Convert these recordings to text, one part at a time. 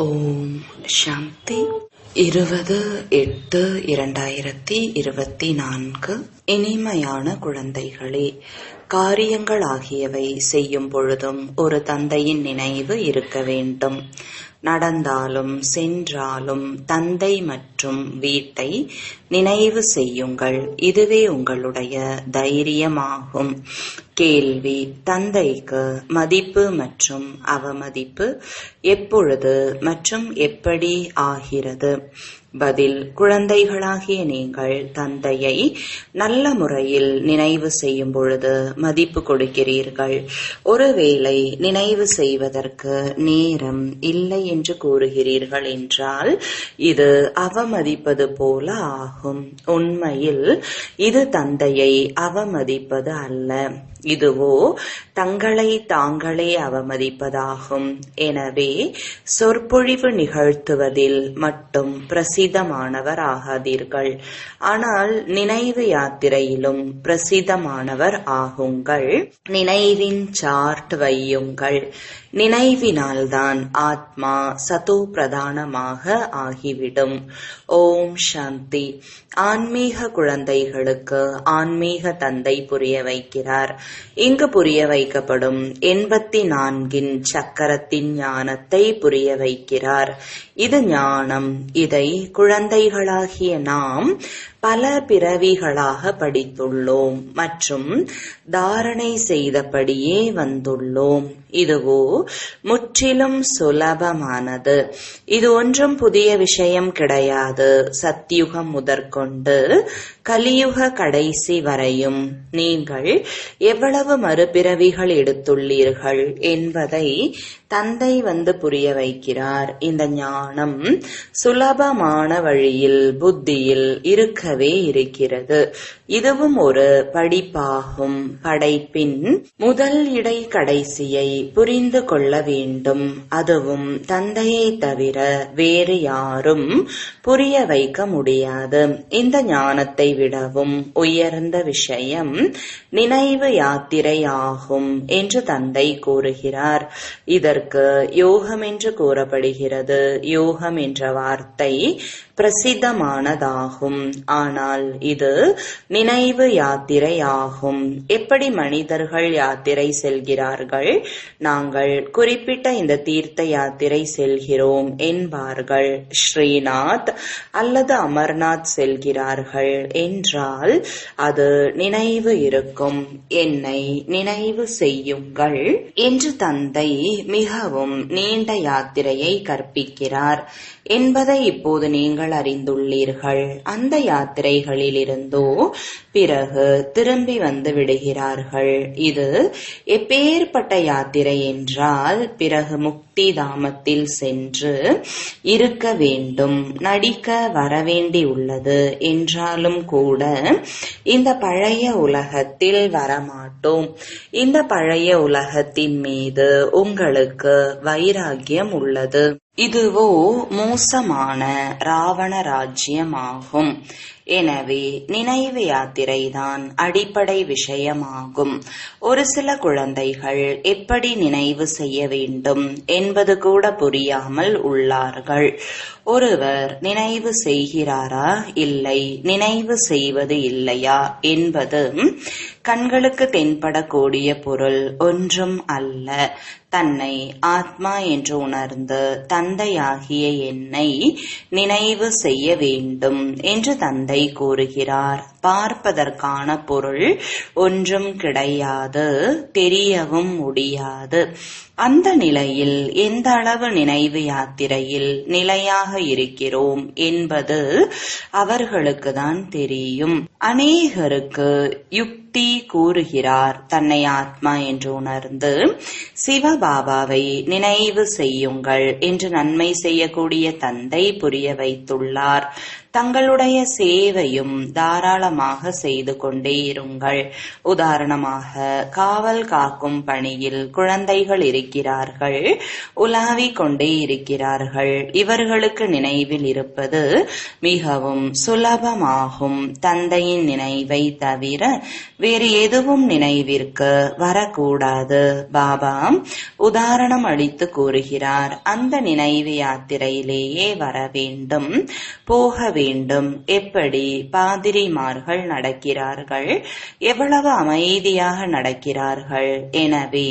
ஓம் சாந்தி. 20/8/2024. இனிமையான குழந்தைகளே, காரியங்கள் ஆகியவை செய்யும் பொழுதும் ஒரு தந்தையின் நினைவு இருக்க வேண்டும். நடந்தாலும் சென்றாலும் தந்தை மற்றும் வீட்டை நினைவு செய்யுங்கள். இதுவே உங்களுடைய தைரியமாகும். கேள்வி: தந்தைக்கு மதிப்பு மற்றும் அவமதிப்பு எப்பொழுது மற்றும் எப்படி ஆகிறது? பதில்: குழந்தைகளாகிய நீங்கள் தந்தையை நல்ல முறையில் நினைவு செய்யும் பொழுது மதிப்பு கொடுக்கிறீர்கள். ஒருவேளை நினைவு செய்வதற்கு நேரம் இல்லை என்று கூறுகிறீர்கள் என்றால் இது அவமதிப்பது போல ஆகும். உண்மையில் இது தந்தையை அவமதிப்பது அல்ல, இதுவோ தங்களை தாங்களே அவமதிப்பதாகும். எனவே சொற்பொழிவு நிகழ்த்துவதில் மட்டும் பிரசித்தமானவர் ஆகாதீர்கள், ஆனால் நினைவு யாத்திரையிலும் பிரசித்தமானவர் ஆகுங்கள். நினைவின் சார்ட் வையுங்கள். நினைவினால்தான் ஆத்மா சதோ பிரதானமாக ஆகிவிடும். ஓம் சாந்தி. ஆன்மீக குழந்தைகளுக்கு ஆன்மீக தந்தை புரிய வைக்கிறார். இங்கு புரிய வைக்கப்படும் 84 சக்கரத்தின் ஞானத்தை புரிய வைக்கிறார். இது ஞானம். இதை குழந்தைகளாகிய நாம் பல பிறவிகளாக படித்துள்ளோம் மற்றும் தாரணை செய்தபடியே வந்துள்ளோம். இதுவோ முற்றிலும் சுலபமானது. இது ஒன்றும் புதிய விஷயம் கிடையாது. சத்யுகம் முதற்கொண்டு கலியுக கடைசி வரையும் நீங்கள் எவ்வளவு மறுபிறவிகள் எடுத்துள்ளீர்கள் என்பதை தந்தை வந்து புரிய வைக்கிறார். இந்த ஞானம் சுலபமான வழியில் புத்தியில் இருக்கவே இருக்கிறது. இதுவும் ஒரு படிப்பாகும். படைப்பின் முதல் இடை கடைசியை புரிந்து கொள்ள வேண்டும். அதுவும் தந்தையை தவிர வேறு யாரும் புரிய வைக்க முடியாது. இந்த ஞானத்தை விடவும் உயர்ந்த விஷயம் நினைவு யாத்திரை ஆகும் என்று தந்தை கூறுகிறார். இதற்கு யோகம் என்று கூறப்படுகிறது. யோகம் என்ற வார்த்தை பிரசித்தமானதாகும், ஆனால் இது நினைவு யாத்திரை ஆகும். எப்படி மனிதர்கள் யாத்திரை செல்கிறார்கள்? நாங்கள் குறிப்பிட்ட இந்த தீர்த்த யாத்திரை செல்கிறோம் என்பார்கள். ஸ்ரீநாத் அல்லது அமர்நாத் செல்கிறார்கள் என்றால் அது நினைவு இருக்கும். என்னை நினைவு செய்யுங்கள் என்று தந்தை மிகவும் நீண்ட யாத்திரையை கற்பிக்கிறார் என்பதை இப்போது நீங்கள் அறிந்துள்ளீர்கள். அந்த யாத்திரைகளிலிருந்தோ பிறகு திரும்பி வந்து விடுகிறார்கள். இது எப்பேற்பட்ட யாத்திரை என்றால் பிறகு முக்தி தாமத்தில் சென்று இருக்க வேண்டும். நடிக்க வரவேண்டி உள்ளது என்றாலும் கூட இந்த பழைய உலகத்தில் வரமாட்டோம். இந்த பழைய உலகத்தின் மீது உங்களுக்கு வைராகியம் உள்ளது. இதுவோ மோசமான ராவண ராஜ்யமாகும். எனவே நினைவு யாத்திரைதான் அடிப்படை விஷயமாகும். ஒரு சில குழந்தைகள் எப்படி நினைவு செய்ய வேண்டும் என்பது கூட புரியாமல் உள்ளார்கள். ஒருவர் நினைவு செய்கிறாரா இல்லை நினைவு செய்வது இல்லையா என்பது கண்களுக்கு தென்படக்கூடிய பொருள் ஒன்றும் அல்ல. தன்னை ஆத்மா என்று உணர்ந்து தந்தையாகிய என்னை நினைவு செய்ய வேண்டும் என்று தந்தை கூறுகிறார். பார்ப்பதற்கான பொருள் ஒன்றும் கிடையாது, தெரியவும் முடியாது. அந்த நிலையில் எந்த அளவு நினைவு யாத்திரையில் நிலையாக இருக்கிறோம் என்பது அவர்களுக்கு தான் தெரியும். அநேகருக்கு யுக்தி கூறுகிறார். தன்னை ஆத்மா என்று உணர்ந்து சிவபாபாவை நினைவு செய்யுங்கள் என்று நன்மை செய்யக்கூடிய தந்தை புரிய வைத்துள்ளார். தங்களுடைய சேவையும் தாராளமாக செய்து கொண்டே இருங்கள். உதாரணமாக, காவல் காக்கும் பணியில் குழந்தைகள் இருக்கிறார்கள், உலாவிக் கொண்டே இருக்கிறார்கள். இவர்களுக்கு நினைவில் இருப்பது மிகவும் சுலபமாகும். தந்தையின் நினைவை தவிர வேறு எதுவும் நினைவிற்கு வரக்கூடாது. பாபா உதாரணம் அளித்து கூறுகிறார், அந்த நினைவு யாத்திரையிலேயே வர வேண்டும், போக வேண்டும். எப்படி பாதிரிமார்கள் நடக்கிறார்கள், எவ்வளவு அமைதியாக நடக்கிறார்கள். எனவே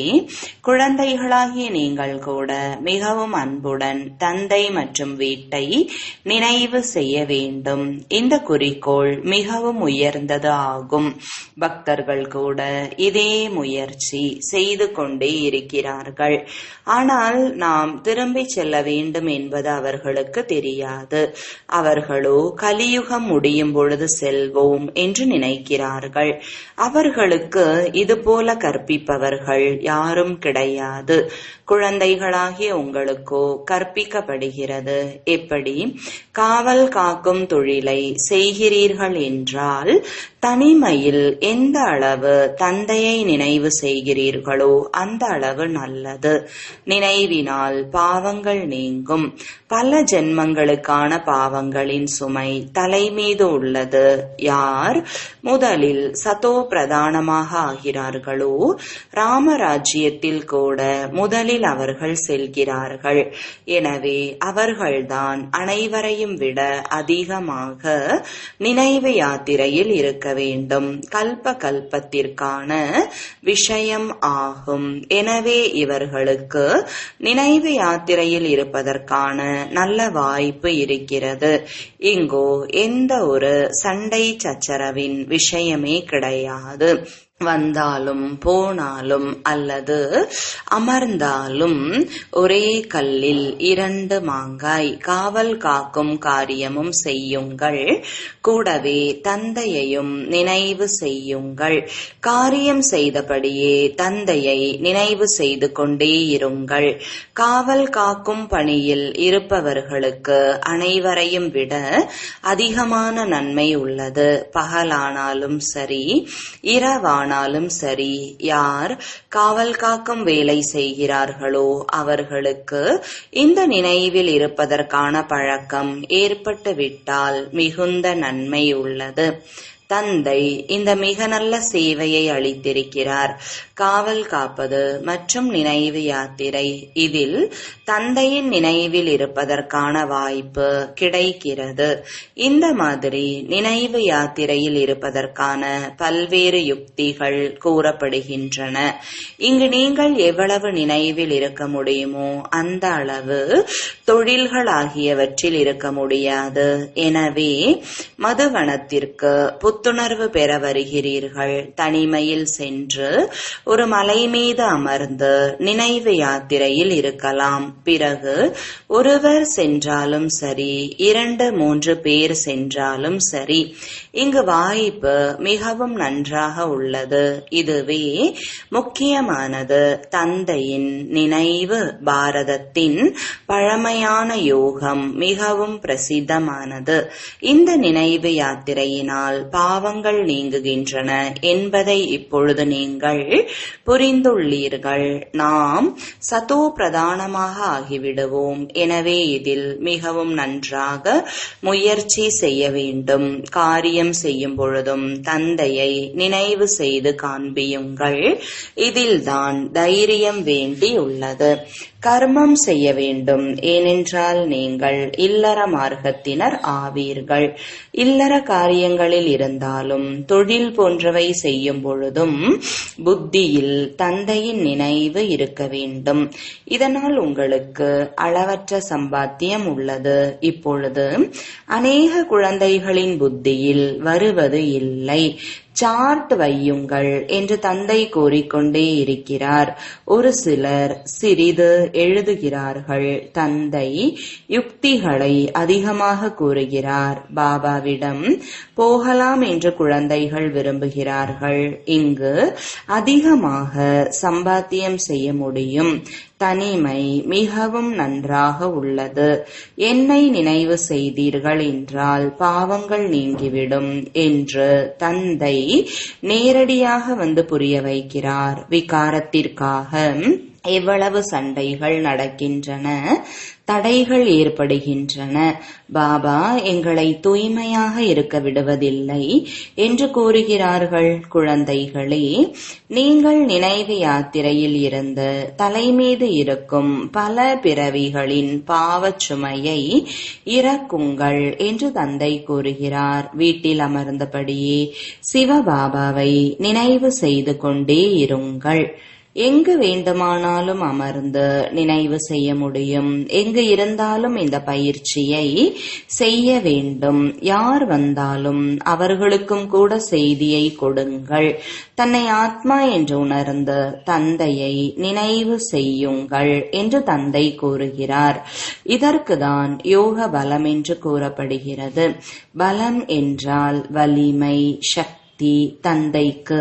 குழந்தைகளாகிய நீங்கள் கூட மிகவும் அன்புடன் தந்தை மற்றும் வீட்டை நினைவு செய்ய வேண்டும். இந்த குறிக்கோள் மிகவும் உயர்ந்தது ஆகும். பக்தர்கள் கூட இதே முயற்சி செய்து கொண்டே இருக்கிறார்கள். ஆனால் நாம் திரும்பி செல்ல வேண்டும் என்பது அவர்களுக்கு தெரியாது. அவர்களோ கலியுகம் முடியும் பொழுது செல்வோம் என்று நினைக்கிறார்கள். அவர்களுக்கு இதுபோல கற்பிப்பவர்கள் யாரும் கிடையாது. குழந்தைகளாகிய உங்களுக்கோ கற்பிக்கப்படுகிறது. எப்படி காவல் காக்கும் தொழிலை செய்கிறீர்கள் என்றால், தனிமையில் எந்த அளவு தந்தையை நினைவு செய்கிறீர்களோ அந்த அளவு நல்லது. நினைவினால் பாவங்கள் நீங்கும். பல ஜென்மங்களுக்கான பாவங்களின் சுமை தலைமீது உள்ளது. யார் முதலில் சதோ பிரதானமாக ஆகிறார்களோ ராமராஜ்யத்தில் கூட முதலில் அவர்கள் செல்கிறார்கள். எனவே அவர்கள்தான் அனைவரையும் விட அதிகமாக நினைவு யாத்திரையில் இருக்க வேண்டும். கல்ப கல்பத்திற்கான விஷயம் ஆகும். எனவே இவர்களுக்கு நினைவு யாத்திரையில் இருப்பதற்கான நல்ல வாய்ப்பு இருக்கிறது. இங்கோ எந்த ஒரு சண்டை சச்சரவின் விஷயமே கிடையாது. வந்தாலும் போனாலும் அல்லது அமர்ந்தாலும் ஒரே கல்லில் 2 மாங்காய். காவல் காக்கும் காரியமும் செய்யுங்கள், கூடவே தந்தையையும் நினைவு செய்யுங்கள். காரியம் செய்தபடியே தந்தையை நினைவு செய்து கொண்டே இருங்கள். காவல் காக்கும் பணியில் இருப்பவர்களுக்கு அனைவரையும் விட அதிகமான நன்மை உள்ளது. பகலானாலும் சரி, இரவானாலும் சரி, யார் காவல் காக்கும் வேலை செய்கிறார்களோ அவர்களுக்கு இந்த நினைவில் இருப்பதற்கான பழக்கம் ஏற்பட்டுவிட்டால் மிகுந்த நன்மை உள்ளது. தந்தை இந்த மிக நல்ல சேவையை அளித்திருக்கிறார். காவல் காப்பது மற்றும் நினைவு யாத்திரை, இதில் தந்தையின் நினைவில் இருப்பதற்கான வாய்ப்பு கிடைக்கிறது. இந்த மாதிரி நினைவு யாத்திரையில் இருப்பதற்கான பல்வேறு யுக்திகள் கூறப்படுகின்றன. இங்கு நீங்கள் எவ்வளவு நினைவில் இருக்க முடியுமோ அந்த அளவு தொழில்கள் ஆகியவற்றில் இருக்க முடியாது. எனவே மதுவனத்திற்கு புத்துணர்வு பெற வருகிறீர்கள். தனிமையில் சென்று ஒரு மலை மீது அமர்ந்து நினைவு யாத்திரையில் இருக்கலாம். பிறகு ஒருவர் சென்றாலும் சரி, 2-3 பேர் சென்றாலும் சரி, இங்கு வாய்ப்பு மிகவும் நன்றாக உள்ளது. இதுவே முக்கியமானது. தந்தையின் நினைவு பாரதத்தின் பழமையான யோகம், மிகவும் பிரசித்தமானது. இந்த நினைவு யாத்திரையினால் பாவங்கள் நீங்குகின்றன என்பதை இப்பொழுது நீங்கள் புரிந்துள்ளீர்கள். நாம் சதோ பிரதானமாக ஆகிவிடுவோம். எனவே இதில் மிகவும் நன்றாக முயற்சி செய்ய வேண்டும். காரியம் செய்யும் பொழுதும் தந்தையை நினைவு செய்து காண்பியுங்கள். இதில்தான் தைரியம் வேண்டியுள்ளது. கர்மம் செய்ய வேண்டும். ஏனென்றால் நீங்கள் இல்லற மார்க்கத்தினர் ஆவீர்கள். இல்லற காரியங்களில் இருந்தாலும் தொழில் போன்றவை செய்யும் பொழுதும் புத்தியில் தந்தையின் நினைவு இருக்க வேண்டும். இதனால் உங்களுக்கு அளவற்ற சம்பாத்தியம் உள்ளது. இப்பொழுது அநேக குழந்தைகளின் புத்தியில் வருவது இல்லை. சார்ட் வையுங்கள் என்று தந்தை கூறிக்கொண்டே இருக்கிறார். ஒரு சிலர் சிறிது எழுதுகிறார்கள். தந்தை யுக்திகளை அதிகமாக கூறுகிறார். பாபாவிடம் போகலாம் என்று குழந்தைகள் விரும்புகிறார்கள். இங்கு அதிகமாக சம்பாத்தியம் செய்ய முடியும். தனிமை மிகவும் நன்றாக உள்ளது. என்னை நினைவு செய்தீர்கள் என்றால் பாவங்கள் நீங்கிவிடும் என்று தந்தை நேரடியாக வந்து புரிய வைக்கிறார். விகாரத்திற்காக எவ்வளவு சண்டைகள் நடக்கின்றன, தடைகள் ஏற்படுகின்றன. பாபா எங்களை தூய்மையாக இருக்க விடுவதில்லை என்று கூறுகிறார்கள். குழந்தைகளே, நீங்கள் நினைவு யாத்திரையில் இருந்து தலைமீது இருக்கும் பல பிறவிகளின் பாவச் சுமையை இறக்குங்கள் என்று தந்தை கூறுகிறார். வீட்டில் அமர்ந்தபடியே சிவபாபாவை நினைவு செய்து கொண்டே இருங்கள். எங்கு வேண்டுமானாலும் அமர்ந்து நினைவு செய்ய முடியும். எங்கு இருந்தாலும் இந்த பயிற்சியை செய்ய வேண்டும். யார் வந்தாலும் அவர்களுக்கும் கூட செய்தியை கொடுங்கள். தன்னை ஆத்மா என்று உணர்ந்து தந்தையை நினைவு செய்யுங்கள் என்று தந்தை கூறுகிறார். இதற்குதான் யோக பலம் என்று கூறப்படுகிறது. பலம் என்றால் வலிமை, சக்தி. தந்தைக்கு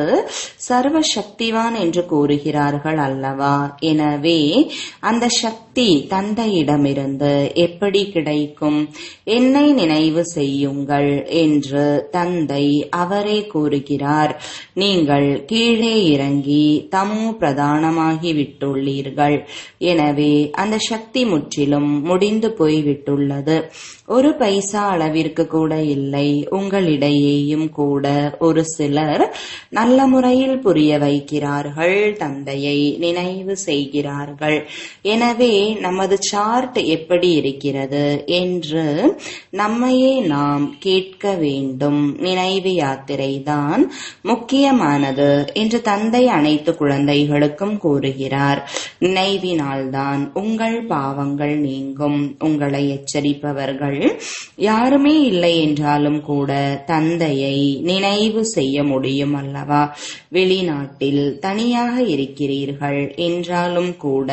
சர்வ சக்திவான் என்று கூறுகிறார்கள் அல்லவா? எனவே அந்த சக்தி தந்தையிடமிருந்து எப்படி கிடைக்கும்? என்னை நினைவு செய்யுங்கள் என்று தந்தை அவரே கூறுகிறார். நீங்கள் கீழே இறங்கி தமோ பிரதானமாகி விட்டுள்ளீர்கள். எனவே அந்த சக்தி முற்றிலும் முடிந்து போய்விட்டுள்ளது. ஒரு பைசா அளவிற்கு கூட இல்லை. உங்களிடையேயும் கூட ஒரு சிலர் நல்ல முறையில் புரிய வைக்கிறார்கள், தந்தையை நினைவு செய்கிறார்கள். எனவே நமது சார்ட் எப்படி இருக்கிறது என்று நம்மையே நாம் கேட்க வேண்டும். நினைவு யாத்திரை தான் முக்கியமானது என்று தந்தை அனைத்து குழந்தைகளுக்கும் கூறுகிறார். நினைவினால்தான் உங்கள் பாவங்கள் நீங்கும். உங்களை எச்சரிப்பவர்கள் யாருமே இல்லை என்றாலும் கூட தந்தையை நினைவு செய்ய முடியும் அல்லவா? வெளிநாட்டில் தனியாக இருக்கிறீர்கள் என்றாலும் கூட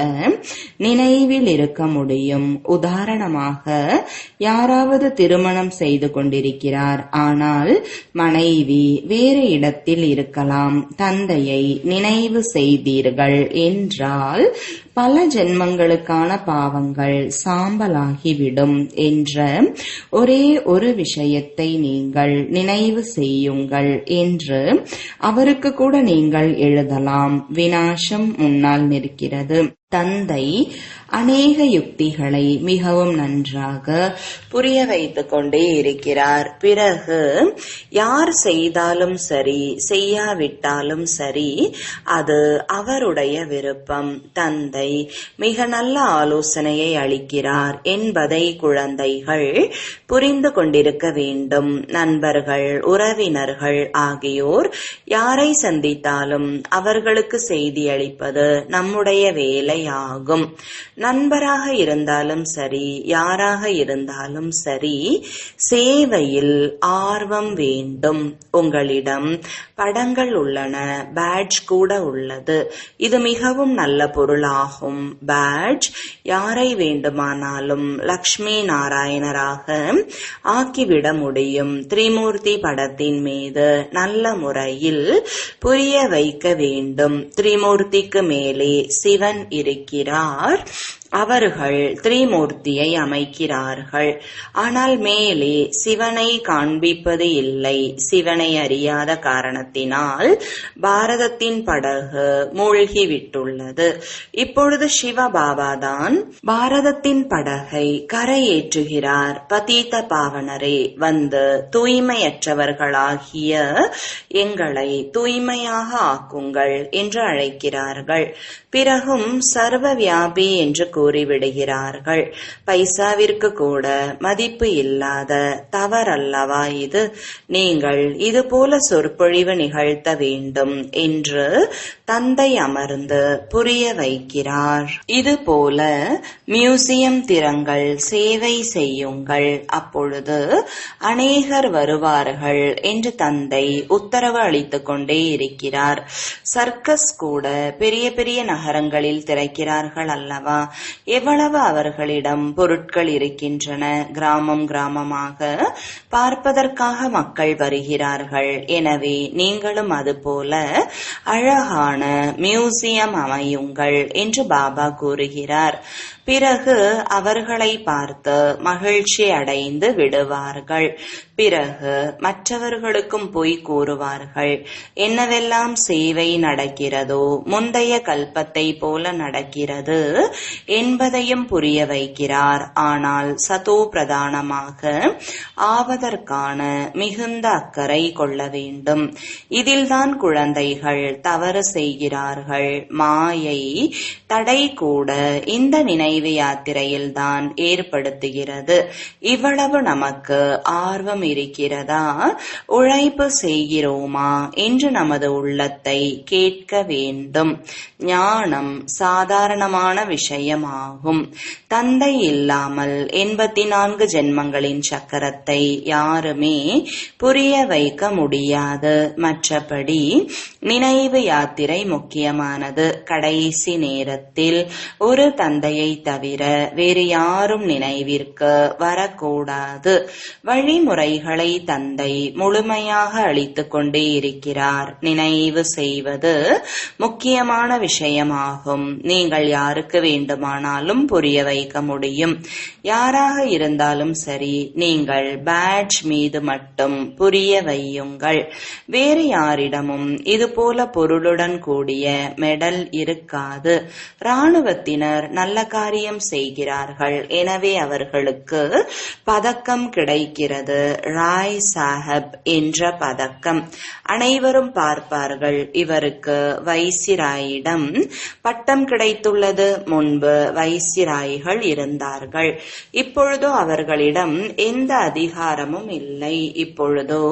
நினைவில் இருக்க முடியும். உதாரணமாக, யாராவது திருமணம் செய்து கொண்டிருக்கிறார், ஆனால் மனைவி வேறு இடத்தில் இருக்கலாம். தந்தையை நினைவு செய்தீர்கள் என்றால் பல ஜென்மங்களுக்கான பாவங்கள் சாம்பலாகிவிடும் என்ற ஒரே ஒரு விஷயத்தை நீங்கள் நினைவு செய்யுங்கள் என்று அவருக்கு கூட நீங்கள் எழுதலாம். விநாசம் முன்னால் நிற்கிறது. தந்தை அநேக யுக்திகளை மிகவும் நன்றாக புரிய வைத்துக் கொண்டே இருக்கிறார். பிறகு யார் செய்தாலும் சரி, செய்யாவிட்டாலும் சரி, அது அவருடைய விருப்பம். தந்தை மிக நல்ல ஆலோசனையை அளிக்கிறார் என்பதை குழந்தைகள் புரிந்து கொண்டிருக்க வேண்டும். நண்பர்கள், உறவினர்கள் ஆகியோர் யாரை சந்தித்தாலும் அவர்களுக்கு செய்தி அளிப்பது நம்முடைய வேலையாகும். நண்பராக இருந்தாலும் சரி, யாராக இருந்தாலும் சரி, சேவையில் ஆர்வம் வேண்டும். உங்களிடம் படங்கள் உள்ளன, பேட்ஜ் கூட உள்ளது. இது மிகவும் நல்ல பொருளாகும். பேட்ஜ் யாரை வேண்டுமானாலும் லக்ஷ்மி நாராயணராக ஆக்கிவிட முடியும். திரிமூர்த்தி படத்தின் மீது நல்ல முறையில் புரிய வைக்க வேண்டும். திரிமூர்த்திக்கு மேலே சிவன் இருக்கிறார். அவர்கள் திரிமூர்த்தியை அமைக்கிறார்கள். ஆனால் மேலே சிவனை காண்பிப்பது இல்லை. சிவனை அறியாத காரணத்தினால் பாரதத்தின் படகு மூழ்கிவிட்டுள்ளது. இப்பொழுது சிவபாபாதான் பாரதத்தின் படகை கரையேற்றுகிறார். பதீத பாவனரே, வந்து தூய்மையற்றவர்களாகிய எங்களை தூய்மையாக ஆக்குங்கள் என்று அழைக்கிறார்கள். பிறகும் சர்வ வியாபி என்று கூறிவிடுகிறார்கள். பைசாவிற்கு கூட மதிப்பு இல்லாத தவறல்லவா இது? நீங்கள் இது போல சொற்பொழிவு நிகழ்த்த வேண்டும் என்று தந்தை அமர்ந்து புரிய வைக்கிறார். இது போல மியூசியம் திறங்கள், சேவை செய்யுங்கள், அப்பொழுது அநேகர் வருவார்கள் என்று தந்தை உத்தரவு அளித்துக் கொண்டே இருக்கிறார். சர்க்கஸ் கூட பெரிய பெரிய நகரங்களில் திறக்க நடக்கிறார்கள் அல்லவா? எவ்வளவு அவர்களிடம் பொருட்கள் இருக்கின்றன. கிராமம் கிராமமாக பார்ப்பதற்காக மக்கள் வருகிறார்கள். எனவே நீங்களும் அதுபோல அழகான மியூசியம் அமையுங்கள் என்று பாபா கூறுகிறார். பிறகு அவர்களை பார்த்து மகிழ்ச்சி அடைந்து விடுவார்கள். பிறகு மற்றவர்களுக்கும் போய் கூறுவார்கள். என்னவெல்லாம் சேவை நடக்கிறதோ முந்தைய கல்பத்தை போல நடக்கிறது என்பதையும் புரிய வைக்கிறார். ஆனால் சதோ பிரதானமாக ஆவதற்கான மிகுந்த அக்கறை கொள்ள வேண்டும். இதில்தான் குழந்தைகள் தவறு செய்கிறார்கள். மாயை தடை கூட இந்த நினைவு யாத்திரையில்தான் ஏற்படுத்துகிறது. இவ்வளவு நமக்கு ஆர்வம் இருக்கிறதா? உழைப்பு செய்கிறோமா என்று நமது உள்ளத்தை கேட்க வேண்டும். ஞானம் சாதாரணமான விஷயமாகும். தந்தை இல்லாமல் 84 ஜென்மங்களின் சக்கரத்தை யாருமே புரிய வைக்க முடியாது. மற்றபடி நினைவு யாத்திரை முக்கியமானது. கடைசி நேரத்தில் ஒரு தந்தையை தவிர வேறு யாரும் நினைவிற்கு வரக்கூடாது. வழிமுறைகளை தந்தை முழுமையாக அளித்துக் கொண்டே இருக்கிறார். நினைவு செய்வது முக்கியமான விஷயமாகும். நீங்கள் யாருக்கு வேண்டுமானாலும் புரிய வைக்க முடியும். யாராக இருந்தாலும் சரி, நீங்கள் பேட்ஜ் மீது மட்டும் புரிய வையுங்கள். வேறு யாரிடமும் இதுபோல பொருளுடன் கூடிய மெடல் இருக்காது. இராணுவத்தினர் நல்ல காரியம் செய்கிறார்கள். எனவே அவர்களுக்கு பதக்கம் கிடைக்கிறது. ராய் சாஹப் என்ற பதக்கம். அனைவரும் பார்ப்பார்கள், இவருக்கு வைசிராயிடம் பட்டம் கிடைத்துள்ளது. முன்பு வைசிராய்கள் இருந்தார்கள். இப்பொழுதோ அவர்களிடம் எந்த அதிகாரமும் இல்லை. இப்பொழுதோ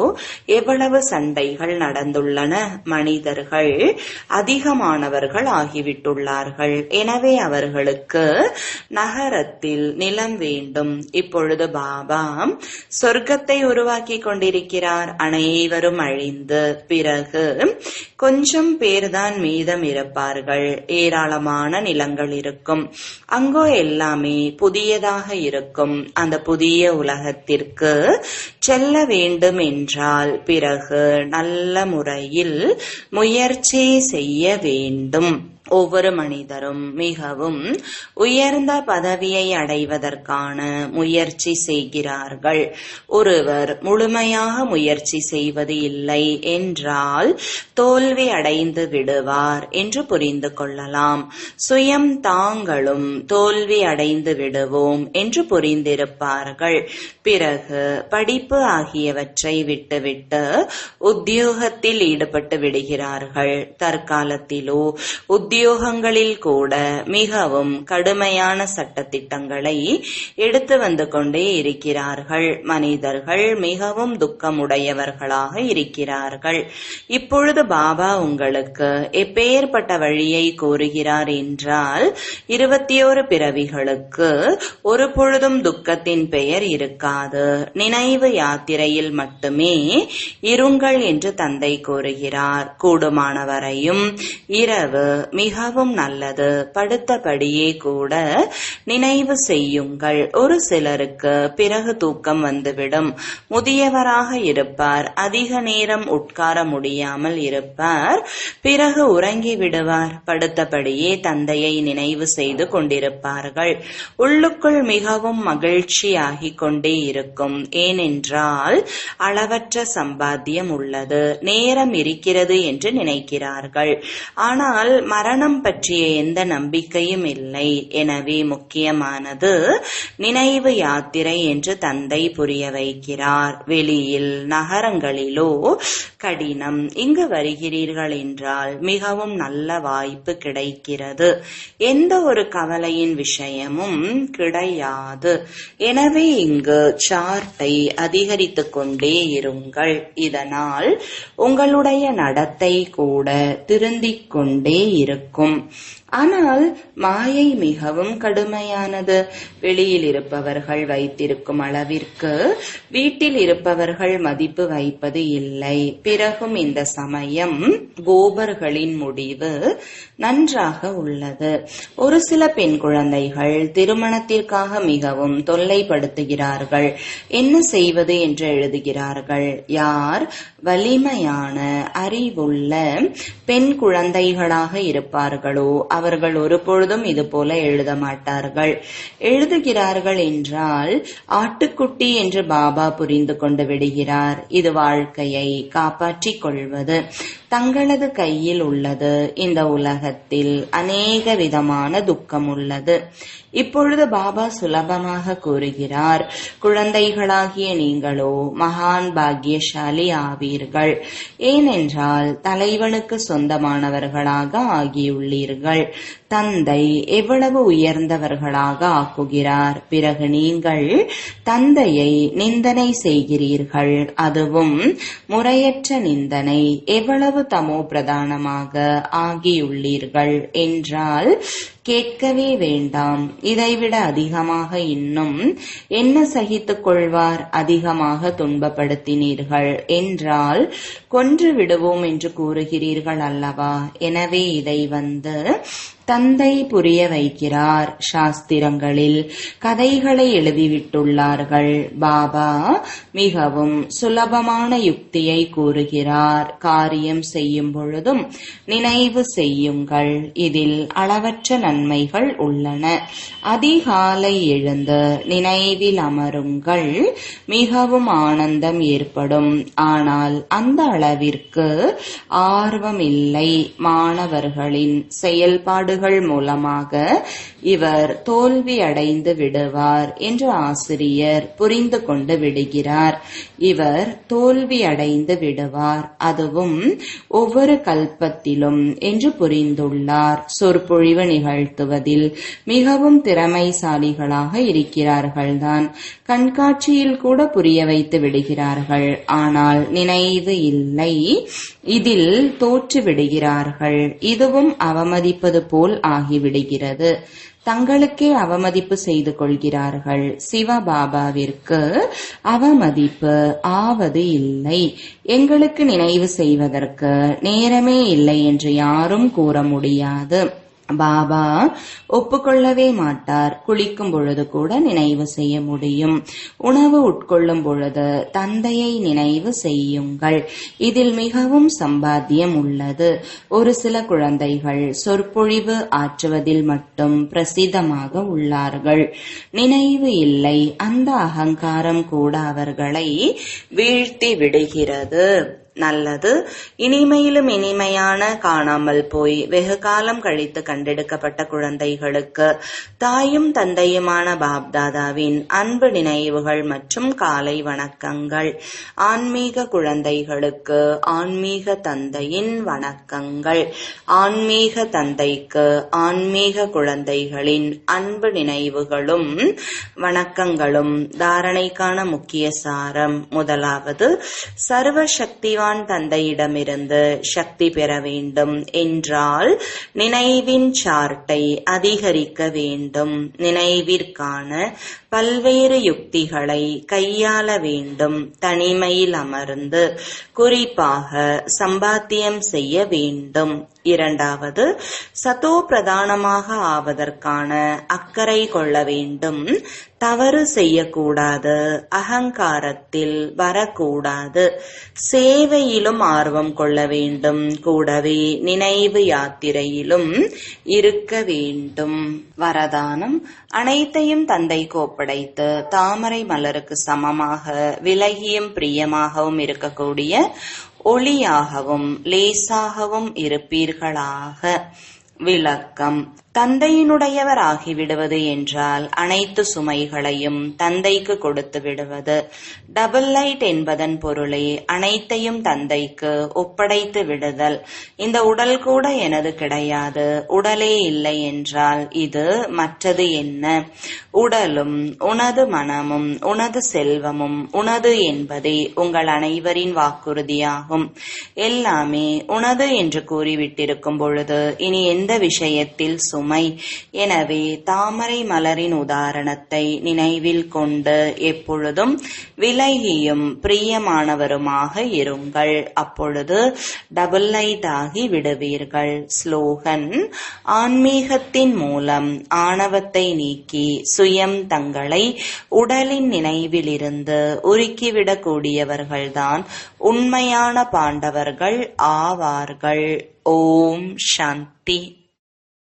எவ்வளவு சண்டைகள் நடந்துள்ளன. மனிதர்கள் அதிகமானவர்கள் ஆகிவிட்டுள்ளார்கள். எனவே அவர்களுக்கு நகரத்தில் நிலம் வேண்டும். இப்பொழுது பாபா சொர்க்கத்தை உருவாக்கி கொண்டிருக்கிறார். அனைவரும் அழிந்து பிறகு கொஞ்சம் பேர்தான் மீதம் இருப்பார்கள். ஏராளமான நிலங்கள் இருக்கும். அங்கோ எல்லாமே புதியதாக இருக்கும். அந்த புதிய உலகத்திற்கு செல்ல வேண்டும் என்றால் பிறகு நல்ல முறையில் முயற்சி செய்ய வேண்டும். ஒவ்வொரு மனிதரும் மிகவும் உயர்ந்த பதவியை அடைவதற்கான முயற்சி செய்கிறார்கள். ஒருவர் முழுமையாக முயற்சி செய்வது இல்லை என்றால் தோல்வி அடைந்து விடுவார் என்று புரிந்து கொள்ளலாம். சுயம் தாங்களும் தோல்வி அடைந்து விடுவோம் என்று புரிந்திருப்பார்கள். பிறகு படிப்பு ஆகியவற்றை விட்டுவிட்டு உத்தியோகத்தில் ஈடுபட்டு விடுகிறார்கள். தற்காலத்திலோ உத்தியோகங்களில் கூட மிகவும் கடுமையான சட்டத்திட்டங்களை எடுத்து வந்து கொண்டே இருக்கிறார்கள். மனிதர்கள் மிகவும் துக்கமுடையவர்களாக இருக்கிறார்கள். இப்பொழுது பாபா உங்களுக்கு எப்பேற்பட்ட வழியை கூறுகிறார் என்றால் 21 பிறவிகளுக்கு ஒரு பொழுதும் துக்கத்தின் பெயர் இருக்காது. நினைவு யாத்திரையில் மட்டுமே இருங்கள் என்று தந்தை கூறுகிறார். கூடுமானவரையும் இரவு மிகவும் நல்லது. படுத்தபடியே கூட நினைவு செய்யுங்கள். ஒரு சிலருக்கு பிறகு தூக்கம் வந்துவிடும். முதியவராக இருப்பார். அதிக நேரம் உட்கார முடியாமல் இருப்பார். பிறகு உறங்கி விடுவார். படுத்தபடியே தந்தையை நினைவு செய்து கொண்டிருப்பார்கள். உள்ளுக்குள் மிகவும் மகிழ்ச்சியாகிக் கொண்டே இருக்கும். ஏனென்றால் அளவற்ற சம்பாத்தியம் உள்ளது, நேரம் இருக்கிறது என்று நினைக்கிறார்கள். ஆனால் மரணம் பற்றிய எந்த நம்பிக்கையும் இல்லை. எனவே முக்கியமானது நினைவு யாத்திரை என்று தந்தை புரிய வைக்கிறார். வெளியில் நகரங்களிலோ கடினம். இங்கு வருகிறீர்கள் என்றால் மிகவும் நல்ல வாய்ப்பு கிடைக்கிறது. எந்த ஒரு கவலையின் விஷயமும் கிடையாது. எனவே இங்கு சார்ட்டை அதிகரித்துக் கொண்டே இருங்கள். இதனால் உங்களுடைய நடத்தை கூட திருந்திக் கொண்டே இருக்கும். ஆனால் மாயை மிகவும் கடுமையானது. வெளியில் இருப்பவர்கள் வைத்திருக்கும் அளவிற்கு வீட்டில் இருப்பவர்கள் மதிப்பு வைப்பது இல்லை. பிறகும் இந்த சமயம் கோபர்களின் முடிவு நன்றாக உள்ளது. ஒரு சில பெண் குழந்தைகள் திருமணத்திற்காக மிகவும் தொல்லைப்படுத்துகிறார்கள். என்ன செய்வது என்று எழுதுகிறார்கள். யார் வலிமையான அறிவுள்ள பெண் குழந்தைகளாக இருப்பார்களோ அவர்கள் ஒருபொழுதும் இது போல எழுத மாட்டார்கள். எழுதுகிறார்கள் என்றால் ஆட்டுக்குட்டி என்று பாபா புரிந்து கொண்டு விடுகிறார். இது வாழ்க்கையை காப்பாற்றிக் கொள்வது தங்களது கையில் உள்ளது. இந்த உலகத்தில் அநேக விதமான துக்கம் உள்ளது. இப்பொழுது பாபா சுலபமாக கூறுகிறார், குழந்தைகளாகிய நீங்களோ மகான் பாக்கியசாலி ஆவீர்கள். ஏனென்றால் தலைவனுக்கு சொந்தமானவர்களாக ஆகியுள்ளீர்கள். தந்தை எவ்வளவு உயர்ந்தவர்களாக ஆக்குகிறார். பிறகு நீங்கள் தந்தையை நிந்தனை செய்கிறீர்கள். அதுவும் முறையற்ற நிந்தனை. எவ்வளவு தமோ பிரதானமாக ஆகியுள்ளீர்கள் என்றால் கேட்கவே வேண்டாம். இதைவிட அதிகமாக இன்னும் என்ன சகித்துக் கொள்வார்? அதிகமாக துன்பப்படுத்தினீர்கள் என்றால் கொன்று விடுவோம் என்று கூறுகிறீர்கள் அல்லவா? எனவே இதை தந்தை புரிய வைக்கிறார். சாஸ்திரங்களில் கதைகளை எழுதிவிட்டுள்ளார்கள். பாபா மிகவும் சுலபமான யுக்தியை கூறுகிறார். காரியம் செய்யும் பொழுதும் நினைவு செய்யுங்கள். இதில் அளவற்ற நன்மைகள் உள்ளன. அதிகாலை எழுந்து நினைவில் அமருங்கள். மிகவும் ஆனந்தம் ஏற்படும். ஆனால் அந்த அளவிற்கு ஆர்வம் இல்லை. மாணவர்களின் செயல்பாடு மூலமாக இவர் தோல்வி அடைந்து விடுவார் என்று ஆசிரியர் புரிந்து கொண்டு விடுகிறார். இவர் தோல்வி அடைந்து விடுவார், அதுவும் ஒவ்வொரு கல்பத்திலும் என்று புரிந்துள்ளார். சொற்பொழிவு நிகழ்த்துவதில் மிகவும் திறமைசாலிகளாக இருக்கிறார்கள்தான். கண்காட்சியில் கூட புரிய வைத்து விடுகிறார்கள். ஆனால் நினைவு இல்லை. இதில் தோற்று விடுகிறார்கள். இதுவும் அவமதிப்பது போல் ஆகிவிடுகிறது. தங்களுக்கே அவமதிப்பு செய்து கொள்கிறார்கள். சிவபாபாவிற்கு அவமதிப்பு ஆவது இல்லை. எங்களுக்கு நினைவு செய்வதற்கு நேரமே இல்லை என்று யாரும் கூற முடியாது. பாபா ஒப்புக்கொள்ளவே மாட்டார். குளிக்கும் பொழுது கூட நினைவு செய்ய முடியும். உணவு உட்கொள்ளும் பொழுது தந்தையை நினைவு செய்யுங்கள். இதில் மிகவும் சம்பாத்தியம் உள்ளது. ஒரு சில குழந்தைகள் சொற்பொழிவு ஆற்றுவதில் மட்டும் பிரசித்தமாக உள்ளார்கள். நினைவு இல்லை. அந்த அகங்காரம் கூட அவர்களை வீழ்த்தி விடுகிறது. நல்லது. இனிமையிலும் இனிமையான காணாமல் போய் வெகு காலம் கழித்து கண்டெடுக்கப்பட்ட குழந்தைகளுக்கு தாயும் தந்தையுமான பாப்தாதாவின் அன்பு நினைவுகள் மற்றும் காலை வணக்கங்கள். ஆன்மீக குழந்தைகளுக்கு ஆன்மீக தந்தையின் வணக்கங்கள். ஆன்மீக தந்தைக்கு ஆன்மீக குழந்தைகளின் அன்பு நினைவுகளும் வணக்கங்களும். தாரணைக்கான முக்கிய சாரம். முதலாவது, சர்வசக்திவான் தந்தையிடமிருந்து சக்தி பெற வேண்டும் என்றால் நினைவின் சார்ட்டை அதிகரிக்க வேண்டும். நினைவிற்கான பல்வேறு யுக்திகளை கையாள வேண்டும். தனிமையில் அமர்ந்து குறிப்பாக சம்பாத்தியம் செய்ய வேண்டும். இரண்டாவது, சதோ பிரதானமாக ஆவதற்கான அக்கறை கொள்ள வேண்டும். தவறு செய்யக்கூடாது. அகங்காரத்தில் வரக்கூடாது. சேவையிலும் ஆர்வம் கொள்ள வேண்டும். கூடவே நினைவு யாத்திரையிலும் இருக்க வேண்டும். வரதானம். அனைத்தையும் தந்தைக்கு ஒப்படைத்து தாமரை மலருக்கு சமமாக விலகியும் பிரியமாகவும் இருக்கக்கூடிய ஒளியாகவும் லேசாகவும் இருப்பீர்களாக. விளக்கம். தந்தையினுடையவர் ஆகிவிடுவது என்றால் அனைத்து சுமைகளையும் தந்தைக்கு கொடுத்து விடுவது. டபுள் லைட் என்பதன் பொருளே அனைத்தையும் தந்தைக்கு ஒப்படைத்து விடுதல். இந்த உடல் கூட எனது கிடையாது. உடலே இல்லை என்றால் இது மற்றது என்ன? உடலும் உனது மனமும் உனது செல்வமும் உனது என்பதே உங்கள் அனைவரின் வாக்குறுதியாகும். எல்லாமே உனது என்று கூறிவிட்டிருக்கும் பொழுது இனி எந்த விஷயத்தில் சுமை? எனவே தாமரை மலரின் உதாரணத்தை நினைவில் கொண்டு எப்பொழுதும் விலகியும் பிரியமானவருமாக இருங்கள். அப்பொழுது டபுள் லைட் ஆகி விடுவீர்கள். ஸ்லோகன்: ஆன்மீகத்தின் மூலம் ஆணவத்தை நீக்கி சுயம் தங்களை உடலின் நினைவிலிருந்து உருக்கிவிடக்கூடியவர்கள்தான் உண்மையான பாண்டவர்கள் ஆவார்கள். ஓம் சாந்தி.